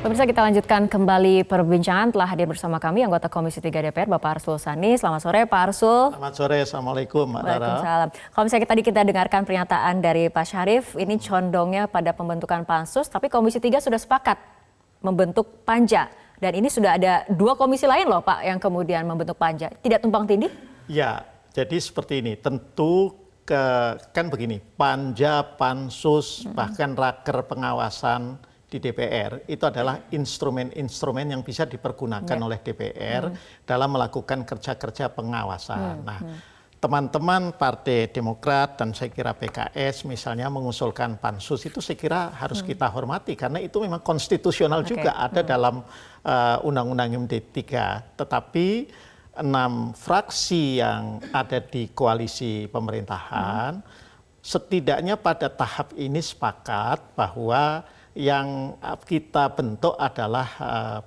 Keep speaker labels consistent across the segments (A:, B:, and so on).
A: Pemirsa, kita lanjutkan kembali perbincangan. Telah hadir bersama kami anggota Komisi 3 DPR, Bapak Arsul Sani. Selamat sore, Pak Arsul.
B: Selamat sore, Assalamualaikum, Mbak Dara.
A: Waalaikumsalam. Kalau misalnya tadi kita dengarkan pernyataan dari Pak Syarif, ini condongnya pada pembentukan pansus, tapi Komisi 3 sudah sepakat membentuk panja. Dan ini sudah ada 2 komisi lain loh, Pak, yang kemudian membentuk panja. Tidak tumpang tindih?
B: Ya, jadi seperti ini. Tentu kan begini, panja, pansus, bahkan raker pengawasan di DPR itu adalah instrumen-instrumen yang bisa dipergunakan oleh DPR dalam melakukan kerja-kerja pengawasan. Nah, teman-teman Partai Demokrat dan saya kira PKS misalnya mengusulkan pansus itu saya kira harus kita hormati karena itu memang konstitusional juga ada dalam Undang-Undang MD 3. Tetapi 6 fraksi yang ada di koalisi pemerintahan setidaknya pada tahap ini sepakat bahwa yang kita bentuk adalah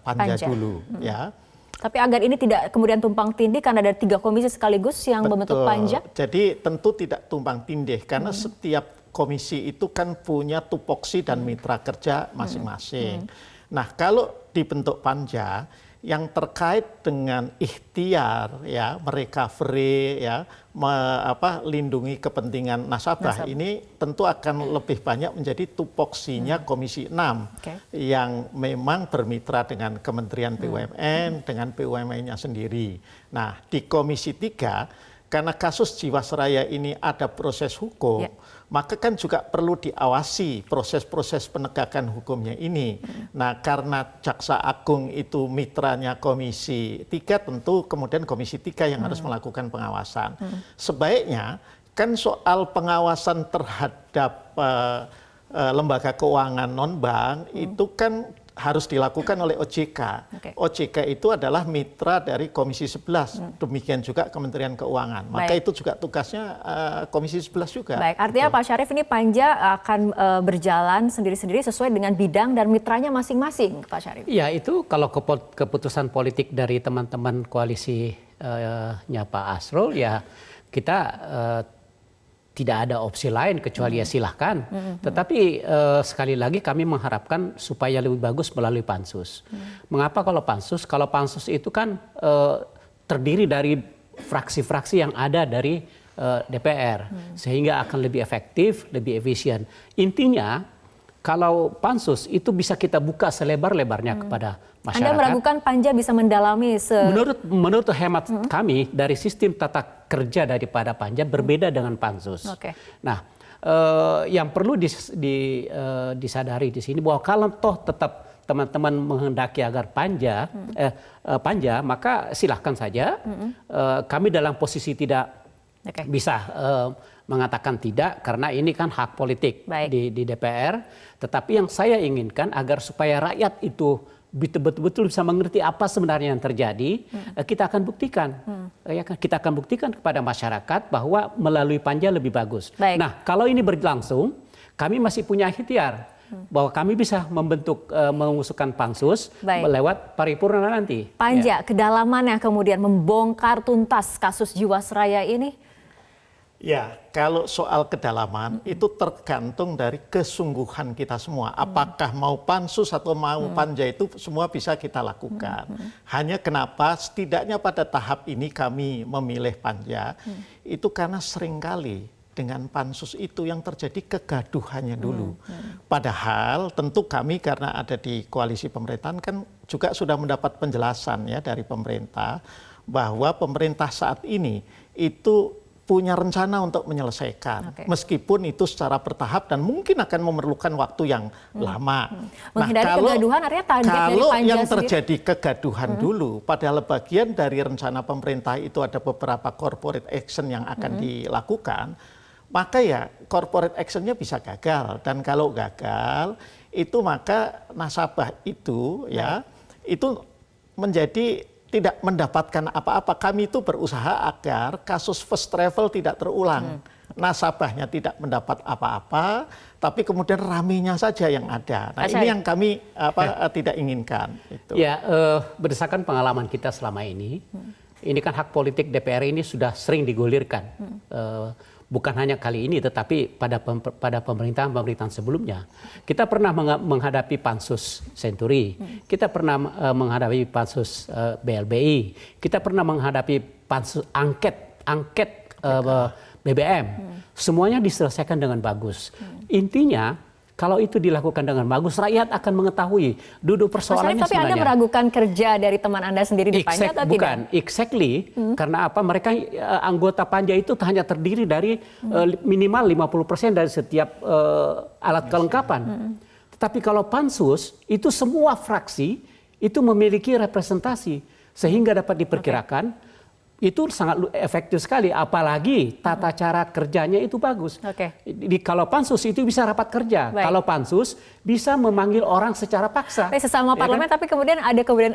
B: panja dulu, ya.
A: Tapi agar ini tidak kemudian tumpang tindih karena ada 3 komisi sekaligus yang membentuk panja.
B: Jadi tentu tidak tumpang tindih karena setiap komisi itu kan punya tupoksi dan mitra kerja masing-masing. Nah, kalau dibentuk panja yang terkait dengan ikhtiar, ya, merecovery, ya, lindungi kepentingan nasabah ini tentu akan lebih banyak menjadi tupoksinya Komisi 6 yang memang bermitra dengan Kementerian BUMN, dengan BUMN-nya sendiri. Nah, di Komisi 3 karena kasus Jiwasraya ini ada proses hukum, maka kan juga perlu diawasi proses-proses penegakan hukumnya ini. Nah, karena Jaksa Agung itu mitranya Komisi 3, tentu kemudian Komisi 3 yang harus melakukan pengawasan. Sebaiknya kan soal pengawasan terhadap lembaga keuangan non-bank itu kan harus dilakukan oleh OJK. OJK itu adalah mitra dari Komisi 11, demikian juga Kementerian Keuangan. Maka itu juga tugasnya Komisi 11 juga.
A: Baik, artinya Pak Syarif ini panja akan berjalan sendiri-sendiri sesuai dengan bidang dan mitranya masing-masing, Pak Syarif.
C: Ya, itu kalau keputusan politik dari teman-teman koalisinya Pak Asrul, ya kita tidak ada opsi lain kecuali ya silahkan. Tetapi sekali lagi kami mengharapkan supaya lebih bagus melalui pansus. Mengapa kalau pansus? Kalau pansus itu kan terdiri dari fraksi-fraksi yang ada dari DPR. Sehingga akan lebih efektif, lebih efisien. Intinya kalau pansus itu bisa kita buka selebar-lebarnya kepada masyarakat. Anda
A: meragukan panja bisa mendalami
C: Menurut hemat kami dari sistem tata kerja daripada panja berbeda dengan pansus. Nah, yang perlu disadari di sini bahwa kalau toh tetap teman-teman menghendaki agar panja, maka silahkan saja. Kami dalam posisi tidak bisa mengatakan tidak karena ini kan hak politik di DPR. Tetapi yang saya inginkan agar supaya rakyat itu betul-betul bisa mengerti apa sebenarnya yang terjadi, kita akan buktikan. Kita akan buktikan kepada masyarakat bahwa melalui panja lebih bagus. Nah, kalau ini berlangsung, kami masih punya ikhtiar bahwa kami bisa membentuk, mengusulkan pansus lewat paripurna nanti.
A: Panja, kedalaman yang kemudian membongkar tuntas kasus Jiwasraya ini?
B: Ya, kalau soal kedalaman itu tergantung dari kesungguhan kita semua. Apakah mau pansus atau mau panja itu semua bisa kita lakukan. Hanya kenapa setidaknya pada tahap ini kami memilih panja itu karena seringkali dengan pansus itu yang terjadi kegaduhannya dulu. Padahal tentu kami karena ada di koalisi pemerintahan kan juga sudah mendapat penjelasan ya dari pemerintah bahwa pemerintah saat ini itu punya rencana untuk menyelesaikan, meskipun itu secara bertahap dan mungkin akan memerlukan waktu yang lama.
A: Menghindari kegaduhan artinya target dari
B: kalau
A: panja
B: yang
A: sendiri
B: terjadi kegaduhan dulu, padahal bagian dari rencana pemerintah itu ada beberapa corporate action yang akan dilakukan, maka ya corporate actionnya bisa gagal. Dan kalau gagal, itu maka nasabah itu ya itu menjadi tidak mendapatkan apa-apa. Kami itu berusaha agar kasus first travel tidak terulang. Nasabahnya tidak mendapat apa-apa, tapi kemudian raminya saja yang ada. Nah, ini yang kami tidak inginkan. Itu.
C: Ya, berdasarkan pengalaman kita selama ini kan hak politik DPR ini sudah sering digulirkan. bukan hanya kali ini, tetapi pada pemerintahan sebelumnya. Kita pernah menghadapi pansus Senturi, kita pernah menghadapi pansus BLBI, kita pernah menghadapi pansus angket BBM. Semuanya diselesaikan dengan bagus. Intinya, kalau itu dilakukan dengan bagus, rakyat akan mengetahui duduk persoalannya
A: tapi
C: sebenarnya.
A: Anda meragukan kerja dari teman Anda sendiri di Panja atau
C: bukan,
A: tidak?
C: Exactly. Karena apa? Mereka anggota Panja itu hanya terdiri dari minimal 50% dari setiap alat kelengkapan. Tetapi kalau pansus, itu semua fraksi itu memiliki representasi. Sehingga dapat diperkirakan, itu sangat efektif sekali, apalagi tata cara kerjanya itu bagus. Kalau pansus itu bisa rapat kerja, kalau pansus bisa memanggil orang secara paksa.
A: Sesama parlemen, kan? Tapi kemudian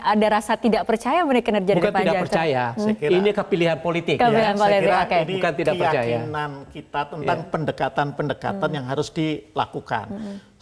A: ada rasa tidak percaya mengenai kinerja dari Panja.
C: Bukan tidak percaya, ini kepilihan politik.
A: Kepilihan politik,
B: ini
C: bukan tidak percaya.
B: Keyakinan kita tentang pendekatan-pendekatan yang harus dilakukan.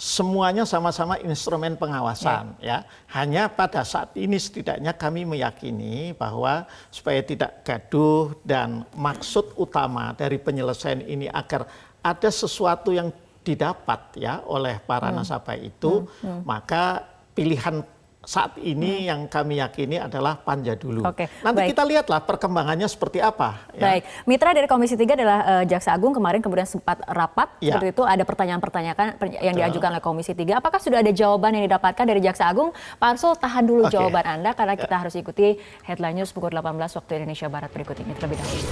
B: Semuanya sama-sama instrumen pengawasan, ya. Hanya pada saat ini setidaknya kami meyakini bahwa supaya tidak gaduh dan maksud utama dari penyelesaian ini agar ada sesuatu yang didapat ya oleh para nasabah itu, maka pilihan saat ini yang kami yakini adalah Panja dulu. Nanti kita lihatlah perkembangannya seperti apa. Ya.
A: Baik, mitra dari Komisi 3 adalah Jaksa Agung, kemarin kemudian sempat rapat, seperti itu ada pertanyaan-pertanyaan yang diajukan oleh Komisi 3. Apakah sudah ada jawaban yang didapatkan dari Jaksa Agung? Pak Arsul, tahan dulu jawaban Anda karena kita harus ikuti headline news pukul 18 waktu Indonesia Barat berikut ini terlebih dahulu.